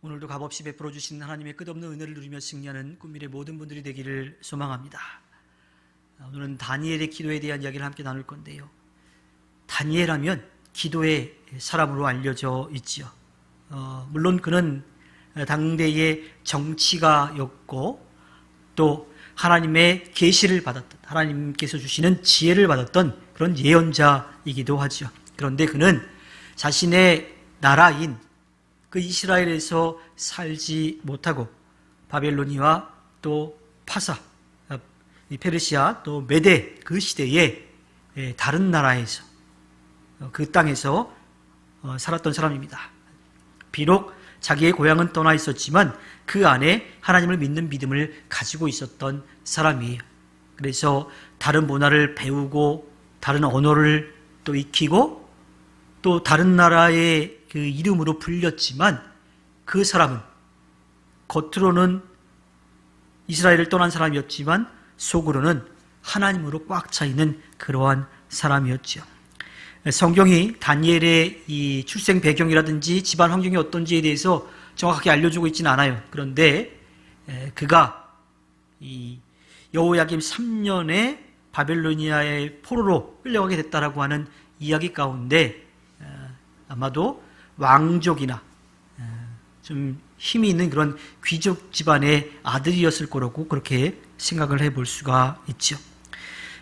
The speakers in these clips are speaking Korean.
오늘도 값없이 베풀어 주신 하나님의 끝없는 은혜를 누리며 승리하는 꿈미래 모든 분들이 되기를 소망합니다. 오늘은 다니엘의 기도에 대한 이야기를 함께 나눌 건데요. 다니엘 하면 기도의 사람으로 알려져 있지요. 물론 그는 당대의 정치가였고 또 하나님의 계시를 받았던, 하나님께서 주시는 지혜를 받았던 그런 예언자이기도 하죠. 그런데 그는 자신의 나라인 그 이스라엘에서 살지 못하고 바벨로니와 또 파사, 페르시아 또 메데 그 시대에 다른 나라에서 그 땅에서 살았던 사람입니다. 비록 자기의 고향은 떠나 있었지만 그 안에 하나님을 믿는 믿음을 가지고 있었던 사람이에요. 그래서 다른 문화를 배우고 다른 언어를 또 익히고 또 다른 나라의 그 이름으로 불렸지만 그 사람은 겉으로는 이스라엘을 떠난 사람이었지만 속으로는 하나님으로 꽉 차 있는 그러한 사람이었죠. 성경이 다니엘의 이 출생 배경이라든지 집안 환경이 어떤지에 대해서 정확하게 알려주고 있지는 않아요. 그런데 그가 이 여호야김 3년에 바벨로니아의 포로로 끌려가게 됐다라고 하는 이야기 가운데 아마도 왕족이나 좀 힘이 있는 그런 귀족 집안의 아들이었을 거라고 그렇게 생각을 해볼 수가 있죠.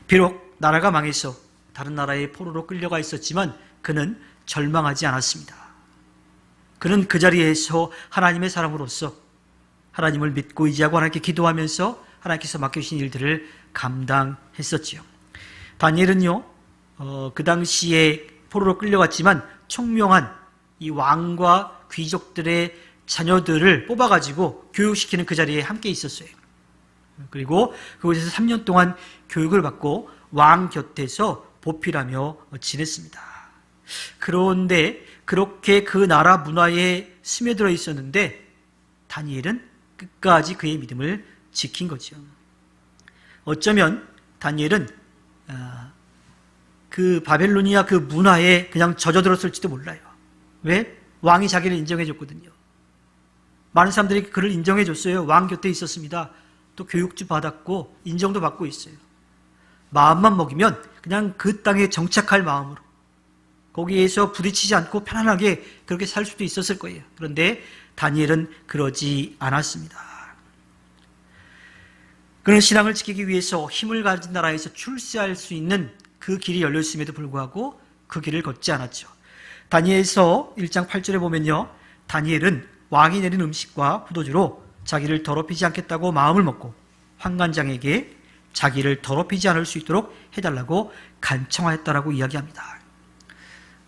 비록 나라가 망해서 다른 나라의 포로로 끌려가 있었지만 그는 절망하지 않았습니다. 그는 그 자리에서 하나님의 사람으로서 하나님을 믿고 의지하고 하나님께 기도하면서 하나님께서 맡겨주신 일들을 감당했었지요. 다니엘은요, 그 당시에 포로로 끌려갔지만 총명한 이 왕과 귀족들의 자녀들을 뽑아가지고 교육시키는 그 자리에 함께 있었어요. 그리고 그곳에서 3년 동안 교육을 받고 왕 곁에서 보필하며 지냈습니다. 그런데 그렇게 그 나라 문화에 스며들어 있었는데 다니엘은 끝까지 그의 믿음을 지킨 거죠. 어쩌면 다니엘은 그 바벨로니아 그 문화에 그냥 젖어들었을지도 몰라요. 왜? 왕이 자기를 인정해 줬거든요. 많은 사람들이 그를 인정해 줬어요. 왕 곁에 있었습니다. 또 교육도 받았고 인정도 받고 있어요. 마음만 먹이면 그냥 그 땅에 정착할 마음으로 거기에서 부딪히지 않고 편안하게 그렇게 살 수도 있었을 거예요. 그런데 다니엘은 그러지 않았습니다. 그는 신앙을 지키기 위해서 힘을 가진 나라에서 출세할 수 있는 그 길이 열려있음에도 불구하고 그 길을 걷지 않았죠. 다니엘서 1장 8절에 보면요, 다니엘은 왕이 내린 음식과 포도주로 자기를 더럽히지 않겠다고 마음을 먹고 환관장에게 자기를 더럽히지 않을 수 있도록 해달라고 간청하였다라고 이야기합니다.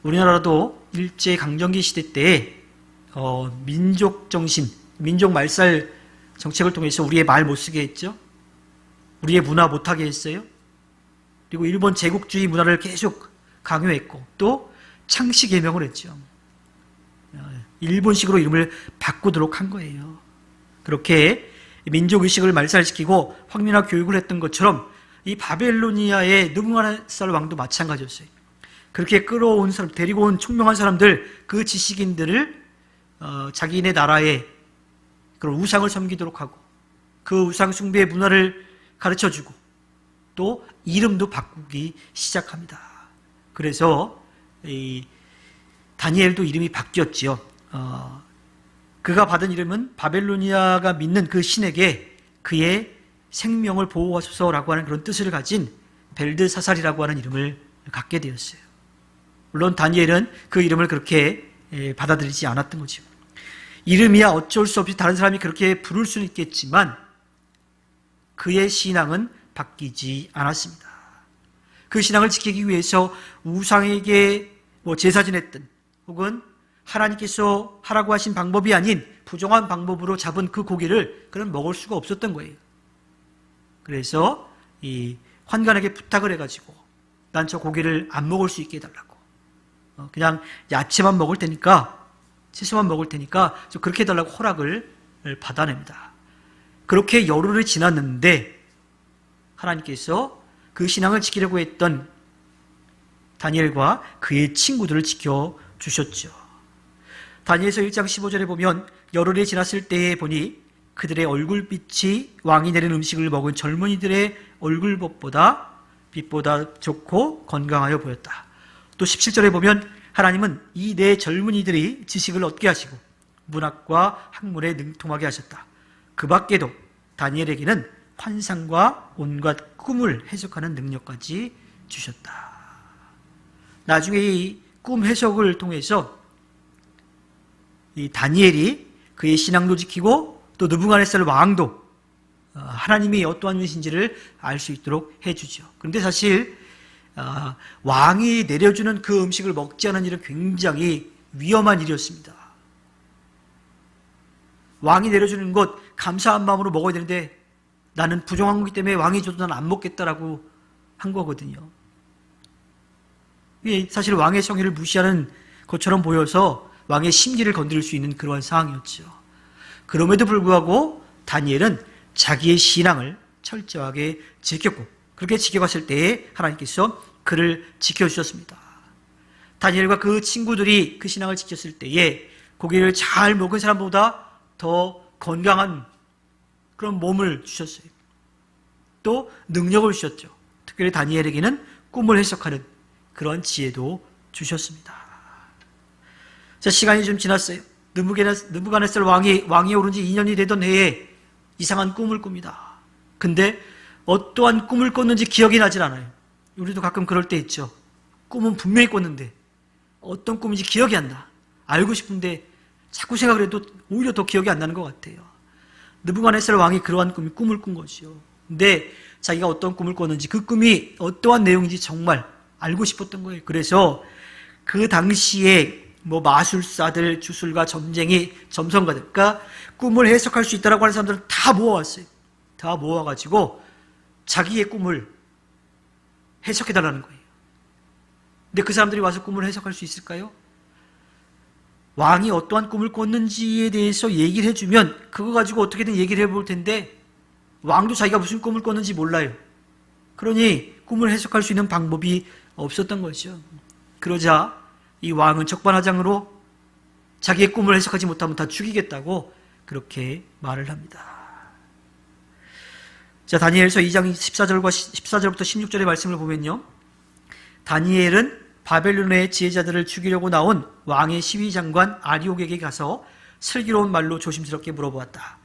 우리나라도 일제강점기 시대 때에 민족 정신, 민족 말살 정책을 통해서 우리의 말 못 쓰게 했죠. 우리의 문화 못하게 했어요. 그리고 일본 제국주의 문화를 계속 강요했고 또 창씨 개명을 했죠. 일본식으로 이름을 바꾸도록 한 거예요. 그렇게 민족의식을 말살시키고 황민화 교육을 했던 것처럼 이 바벨로니아의 느부갓네살 왕도 마찬가지였어요. 그렇게 끌어온 사람, 데리고 온 총명한 사람들, 그 지식인들을 자기네 나라의 그런 우상을 섬기도록 하고 그 우상 숭배의 문화를 가르쳐주고 또 이름도 바꾸기 시작합니다. 그래서 이 다니엘도 이름이 바뀌었지요. 그가 받은 이름은 바벨로니아가 믿는 그 신에게 그의 생명을 보호하소서라고 하는 그런 뜻을 가진 벨드사살이라고 하는 이름을 갖게 되었어요. 물론 다니엘은 그 이름을 그렇게 받아들이지 않았던 거죠. 이름이야 어쩔 수 없이 다른 사람이 그렇게 부를 수는 있겠지만 그의 신앙은 바뀌지 않았습니다. 그 신앙을 지키기 위해서 우상에게 제사 지냈든 혹은 하나님께서 하라고 하신 방법이 아닌 부정한 방법으로 잡은 그 고기를 그는 먹을 수가 없었던 거예요. 그래서 이 환관에게 부탁을 해가지고 난 저 고기를 안 먹을 수 있게 해달라고, 그냥 야채만 먹을 테니까, 채소만 먹을 테니까 그렇게 해달라고 허락을 받아냅니다. 그렇게 열흘이 지났는데 하나님께서 그 신앙을 지키려고 했던 다니엘과 그의 친구들을 지켜주셨죠. 다니엘서 1장 15절에 보면 열흘이 지났을 때에 보니 그들의 얼굴빛이 왕이 내린 음식을 먹은 젊은이들의 얼굴빛보다 좋고 건강하여 보였다. 또 17절에 보면 하나님은 이 네 젊은이들이 지식을 얻게 하시고 문학과 학문에 능통하게 하셨다. 그 밖에도 다니엘에게는 환상과 온갖 꿈을 해석하는 능력까지 주셨다. 나중에 이 꿈 해석을 통해서 이 다니엘이 그의 신앙도 지키고 또 느부갓네살 왕도 하나님이 어떠한 분이신지를 알 수 있도록 해주죠. 그런데 사실 왕이 내려주는 그 음식을 먹지 않은 일은 굉장히 위험한 일이었습니다. 왕이 내려주는 것 감사한 마음으로 먹어야 되는데 나는 부정한 거기 때문에 왕이 줘도 난 안 먹겠다라고 한 거거든요. 이게 사실 왕의 성의를 무시하는 것처럼 보여서 왕의 심기를 건드릴 수 있는 그러한 상황이었죠. 그럼에도 불구하고 다니엘은 자기의 신앙을 철저하게 지켰고 그렇게 지켜갔을 때에 하나님께서 그를 지켜주셨습니다. 다니엘과 그 친구들이 그 신앙을 지켰을 때에 고기를 잘 먹은 사람보다 더 건강한 그런 몸을 주셨어요. 또 능력을 주셨죠. 특별히 다니엘에게는 꿈을 해석하는 그런 지혜도 주셨습니다. 자, 시간이 좀 지났어요. 느부갓네살 왕이 오른 지 2년이 되던 해에 이상한 꿈을 꿉니다. 근데 어떠한 꿈을 꿨는지 기억이 나질 않아요. 우리도 가끔 그럴 때 있죠. 꿈은 분명히 꿨는데 어떤 꿈인지 기억이 안 나. 알고 싶은데 자꾸 생각을 해도 오히려 더 기억이 안 나는 것 같아요. 느부갓네살 왕이 그러한 꿈을 꾼 것이죠. 근데 자기가 어떤 꿈을 꿨는지 그 꿈이 어떠한 내용인지 정말 알고 싶었던 거예요. 그래서 그 당시에 마술사들, 주술가, 점성가들, 그러니까 꿈을 해석할 수 있다라고 하는 사람들을 다 모아왔어요. 다 모아가지고 자기의 꿈을 해석해달라는 거예요. 근데 그 사람들이 와서 꿈을 해석할 수 있을까요? 왕이 어떠한 꿈을 꿨는지에 대해서 얘기를 해주면 그거 가지고 어떻게든 얘기를 해볼 텐데 왕도 자기가 무슨 꿈을 꿨는지 몰라요. 그러니 꿈을 해석할 수 있는 방법이 없었던 거죠. 그러자 이 왕은 적반하장으로 자기의 꿈을 해석하지 못하면 다 죽이겠다고 그렇게 말을 합니다. 자, 다니엘서 2장 14절부터 16절의 말씀을 보면요. 다니엘은 바벨론의 지혜자들을 죽이려고 나온 왕의 시위장관 아리옥에게 가서 슬기로운 말로 조심스럽게 물어보았다.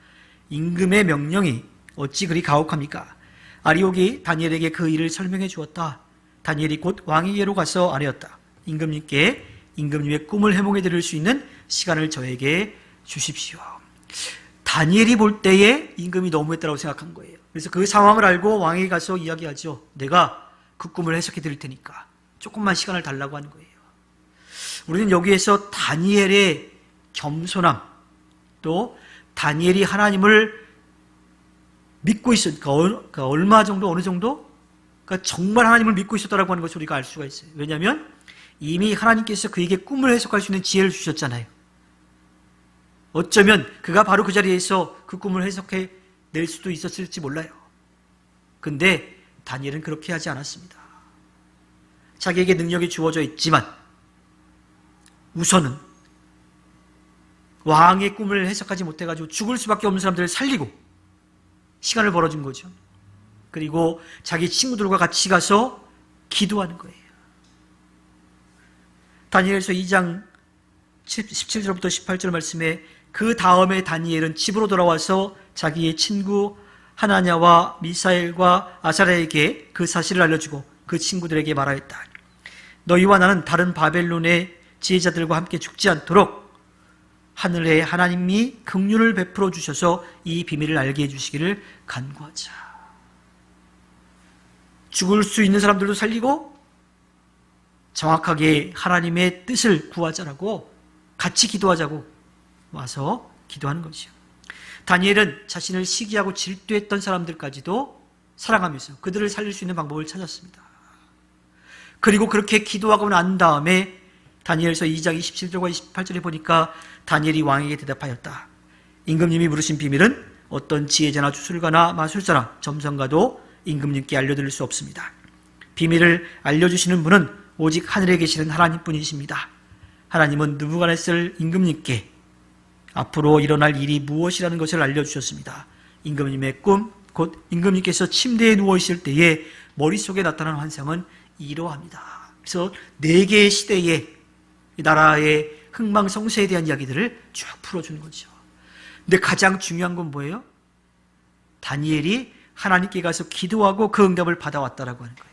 임금의 명령이 어찌 그리 가혹합니까? 아리옥이 다니엘에게 그 일을 설명해 주었다. 다니엘이 곧 왕에게로 가서 아뢰었다. 임금님께 임금님의 꿈을 해몽해 드릴 수 있는 시간을 저에게 주십시오. 다니엘이 볼 때에 임금이 너무했다고 생각한 거예요. 그래서 그 상황을 알고 왕에게 가서 이야기하죠. 내가 그 꿈을 해석해 드릴 테니까 조금만 시간을 달라고 하는 거예요. 우리는 여기에서 다니엘의 겸손함, 또 다니엘이 하나님을 믿고 있었으니까 얼마 정도, 어느 정도? 그러니까 정말 하나님을 믿고 있었다라고 하는 것을 우리가 알 수가 있어요. 왜냐하면 이미 하나님께서 그에게 꿈을 해석할 수 있는 지혜를 주셨잖아요. 어쩌면 그가 바로 그 자리에서 그 꿈을 해석해 낼 수도 있었을지 몰라요. 근데 다니엘은 그렇게 하지 않았습니다. 자기에게 능력이 주어져 있지만 우선은 왕의 꿈을 해석하지 못해가지고 죽을 수밖에 없는 사람들을 살리고 시간을 벌어준 거죠. 그리고 자기 친구들과 같이 가서 기도하는 거예요. 다니엘서 2장 17절부터 18절 말씀에 그 다음에 다니엘은 집으로 돌아와서 자기의 친구 하나냐와 미사엘과 아사랴에게 그 사실을 알려주고 그 친구들에게 말하였다. 너희와 나는 다른 바벨론의 지혜자들과 함께 죽지 않도록 하늘의 하나님이 긍휼을 베풀어 주셔서 이 비밀을 알게 해주시기를 간구하자. 죽을 수 있는 사람들도 살리고 정확하게 하나님의 뜻을 구하자라고 같이 기도하자고 와서 기도하는 것이요. 다니엘은 자신을 시기하고 질투했던 사람들까지도 사랑하면서 그들을 살릴 수 있는 방법을 찾았습니다. 그리고 그렇게 기도하고 난 다음에 다니엘서 2장 27절과 28절에 보니까 다니엘이 왕에게 대답하였다. 임금님이 물으신 비밀은 어떤 지혜자나 주술가나 마술사나 점성가도 임금님께 알려드릴 수 없습니다. 비밀을 알려주시는 분은 오직 하늘에 계시는 하나님뿐이십니다. 하나님은 느부갓네살 임금님께 앞으로 일어날 일이 무엇이라는 것을 알려주셨습니다. 임금님의 꿈, 곧 임금님께서 침대에 누워있을 때에 머릿속에 나타난 환상은 이러합니다. 그래서 4개의 시대의 나라의 흥망성쇠에 대한 이야기들을 쭉 풀어주는 거죠. 근데 가장 중요한 건 뭐예요? 다니엘이 하나님께 가서 기도하고 그 응답을 받아왔다라고 하는 거예요.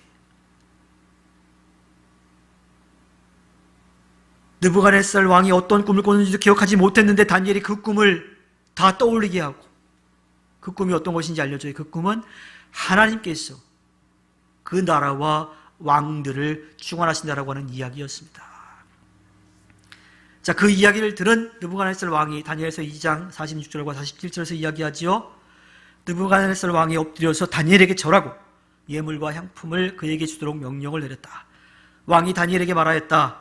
느부갓네살 왕이 어떤 꿈을 꿨는지도 기억하지 못했는데 다니엘이 그 꿈을 다 떠올리게 하고 그 꿈이 어떤 것인지 알려줘요. 그 꿈은 하나님께서 그 나라와 왕들을 충원하신다라고 하는 이야기였습니다. 자, 그 이야기를 들은 느부갓네살 왕이 다니엘서 2장 46절과 47절에서 이야기하지요. 느부갓네살 왕이 엎드려서 다니엘에게 절하고 예물과 향품을 그에게 주도록 명령을 내렸다. 왕이 다니엘에게 말하였다.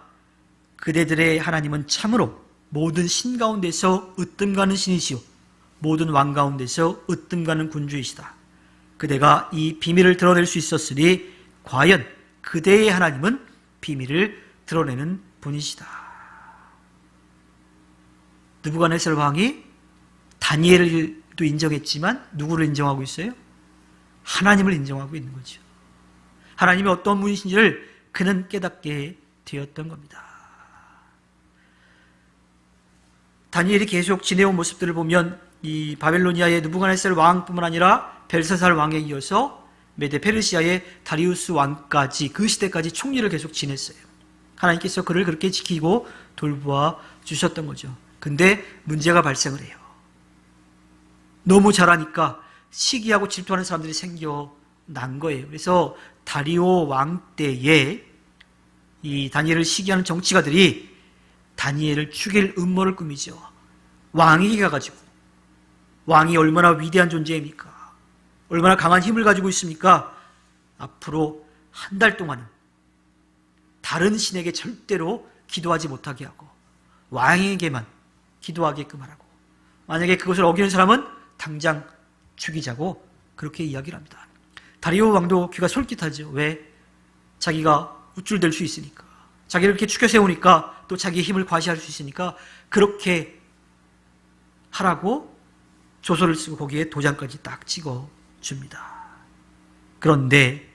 그대들의 하나님은 참으로 모든 신 가운데서 으뜸가는 신이시오 모든 왕 가운데서 으뜸가는 군주이시다. 그대가 이 비밀을 드러낼 수 있었으니 과연 그대의 하나님은 비밀을 드러내는 분이시다. 느부갓네살 왕이 다니엘도 인정했지만 누구를 인정하고 있어요? 하나님을 인정하고 있는 거죠. 하나님이 어떤 분이신지를 그는 깨닫게 되었던 겁니다. 다니엘이 계속 지내온 모습들을 보면 이 바벨로니아의 느부갓네살 왕뿐만 아니라 벨사살 왕에 이어서 메데 페르시아의 다리우스 왕까지 그 시대까지 총리를 계속 지냈어요. 하나님께서 그를 그렇게 지키고 돌보아 주셨던 거죠. 근데 문제가 발생을 해요. 너무 잘하니까 시기하고 질투하는 사람들이 생겨난 거예요. 그래서 다리오 왕 때에 이 다니엘을 시기하는 정치가들이 다니엘을 죽일 음모를 꾸미죠. 왕에게 가가지고 왕이 얼마나 위대한 존재입니까? 얼마나 강한 힘을 가지고 있습니까? 앞으로 한 달 동안은 다른 신에게 절대로 기도하지 못하게 하고 왕에게만 기도하게끔 하라고. 만약에 그것을 어기는 사람은 당장 죽이자고 그렇게 이야기를 합니다. 다리오 왕도 귀가 솔깃하죠. 왜? 자기가 우쭐댈 수 있으니까. 자기를 이렇게 추켜 세우니까 또 자기의 힘을 과시할 수 있으니까 그렇게 하라고 조서를 쓰고 거기에 도장까지 딱 찍어줍니다. 그런데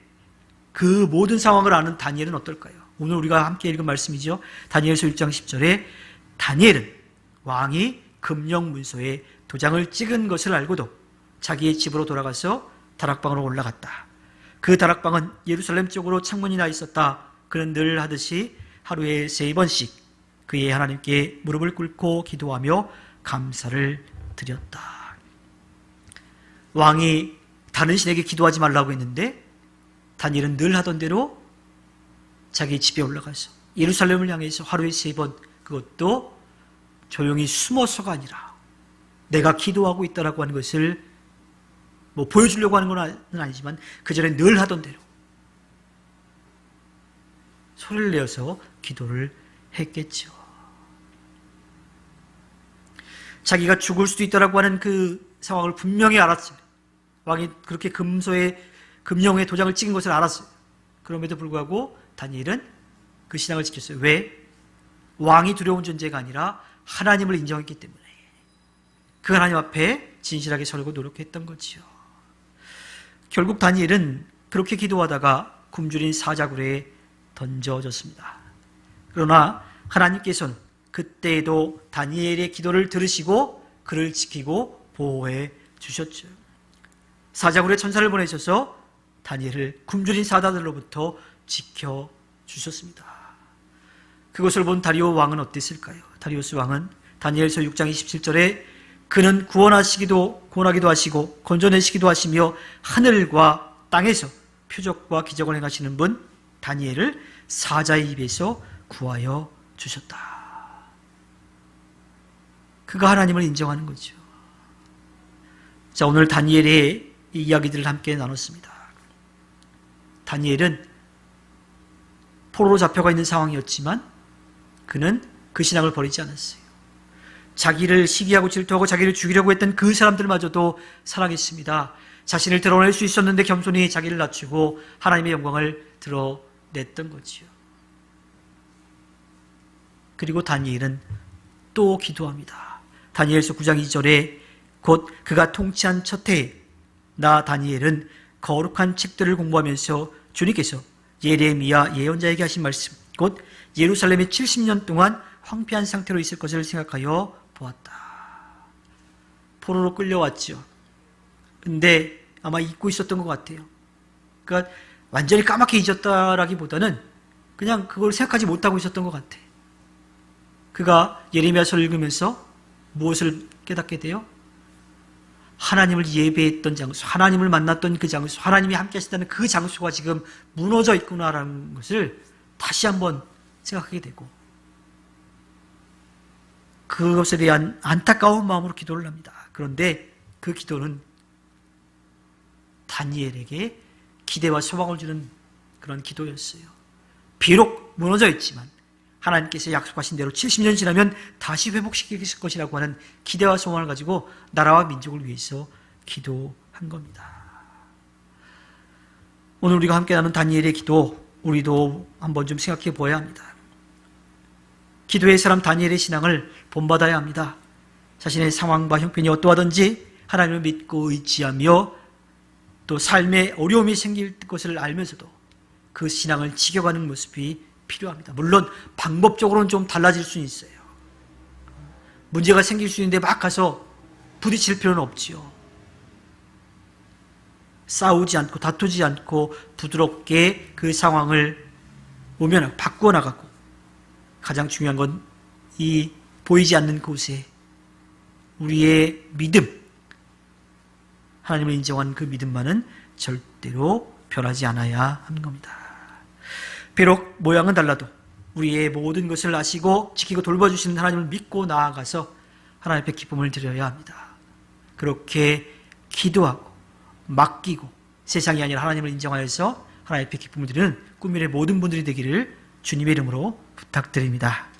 그 모든 상황을 아는 다니엘은 어떨까요? 오늘 우리가 함께 읽은 말씀이죠. 다니엘서 1장 10절에 다니엘은 왕이 금령 문서에 도장을 찍은 것을 알고도 자기의 집으로 돌아가서 다락방으로 올라갔다. 그 다락방은 예루살렘 쪽으로 창문이 나 있었다. 그는 늘 하듯이 하루에 3번씩 그의 하나님께 무릎을 꿇고 기도하며 감사를 드렸다. 왕이 다른 신에게 기도하지 말라고 했는데 다니엘은 늘 하던 대로 자기 집에 올라가서 예루살렘을 향해서 하루에 3번, 그것도 조용히 숨어서가 아니라 내가 기도하고 있다라고 하는 것을 뭐 보여주려고 하는 건 아니지만 그 전에 늘 하던 대로 소리를 내어서 기도를 했겠죠. 자기가 죽을 수도 있다라고 하는 그 상황을 분명히 알았어요. 왕이 그렇게 금령에 도장을 찍은 것을 알았어요. 그럼에도 불구하고 다니엘은 그 신앙을 지켰어요. 왜? 왕이 두려운 존재가 아니라 하나님을 인정했기 때문에 그 하나님 앞에 진실하게 서려고 노력했던 거지요. 결국 다니엘은 그렇게 기도하다가 굶주린 사자굴에 던져졌습니다. 그러나 하나님께서는 그때에도 다니엘의 기도를 들으시고 그를 지키고 보호해 주셨죠. 사자굴에 천사를 보내셔서 다니엘을 굶주린 사자들로부터 지켜주셨습니다. 그것을 본 다리오 왕은 어땠을까요? 다리우스 왕은 다니엘서 6장 27절에 그는 구원하기도 하시고 건져내시기도 하시며 하늘과 땅에서 표적과 기적을 행하시는 분 다니엘을 사자의 입에서 구하여 주셨다. 그가 하나님을 인정하는 거죠. 자, 오늘 다니엘의 이 이야기들을 함께 나눴습니다. 다니엘은 포로로 잡혀가 있는 상황이었지만 그는 그 신앙을 버리지 않았어요. 자기를 시기하고 질투하고 자기를 죽이려고 했던 그 사람들마저도 사랑했습니다. 자신을 드러낼 수 있었는데 겸손히 자기를 낮추고 하나님의 영광을 드러냈던 거지요. 그리고 다니엘은 또 기도합니다. 다니엘서 9장 2절에 곧 그가 통치한 첫 해에 나 다니엘은 거룩한 책들을 공부하면서 주님께서 예레미야 예언자에게 하신 말씀 곧 예루살렘이 70년 동안 황폐한 상태로 있을 것을 생각하여 보았다. 포로로 끌려왔죠. 근데 아마 잊고 있었던 것 같아요. 그러니까 완전히 까맣게 잊었다라기보다는 그냥 그걸 생각하지 못하고 있었던 것 같아. 그가 예레미야서를 읽으면서 무엇을 깨닫게 돼요? 하나님을 예배했던 장소, 하나님을 만났던 그 장소, 하나님이 함께 하시다는 그 장소가 지금 무너져 있구나라는 것을 다시 한번 생각하게 되고 그것에 대한 안타까운 마음으로 기도를 합니다. 그런데 그 기도는 다니엘에게 기대와 소망을 주는 그런 기도였어요. 비록 무너져 있지만 하나님께서 약속하신 대로 70년 지나면 다시 회복시킬 것이라고 하는 기대와 소망을 가지고 나라와 민족을 위해서 기도한 겁니다. 오늘 우리가 함께 나눈 다니엘의 기도, 우리도 한번 좀 생각해 보아야 합니다. 기도의 사람 다니엘의 신앙을 본받아야 합니다. 자신의 상황과 형편이 어떠하든지 하나님을 믿고 의지하며 또 삶에 어려움이 생길 것을 알면서도 그 신앙을 지켜가는 모습이 필요합니다. 물론 방법적으로는 좀 달라질 수는 있어요. 문제가 생길 수 있는데 막 가서 부딪힐 필요는 없지요. 싸우지 않고 다투지 않고 부드럽게 그 상황을 모면하고 바꾸어 나가고 가장 중요한 건 이 보이지 않는 곳에 우리의 믿음, 하나님을 인정한 그 믿음만은 절대로 변하지 않아야 하는 겁니다. 비록 모양은 달라도 우리의 모든 것을 아시고 지키고 돌봐주시는 하나님을 믿고 나아가서 하나님 앞에 기쁨을 드려야 합니다. 그렇게 기도하고 맡기고 세상이 아니라 하나님을 인정하여서 하나님 앞에 기쁨을 드리는 꿈미래 모든 분들이 되기를 주님의 이름으로 부탁드립니다.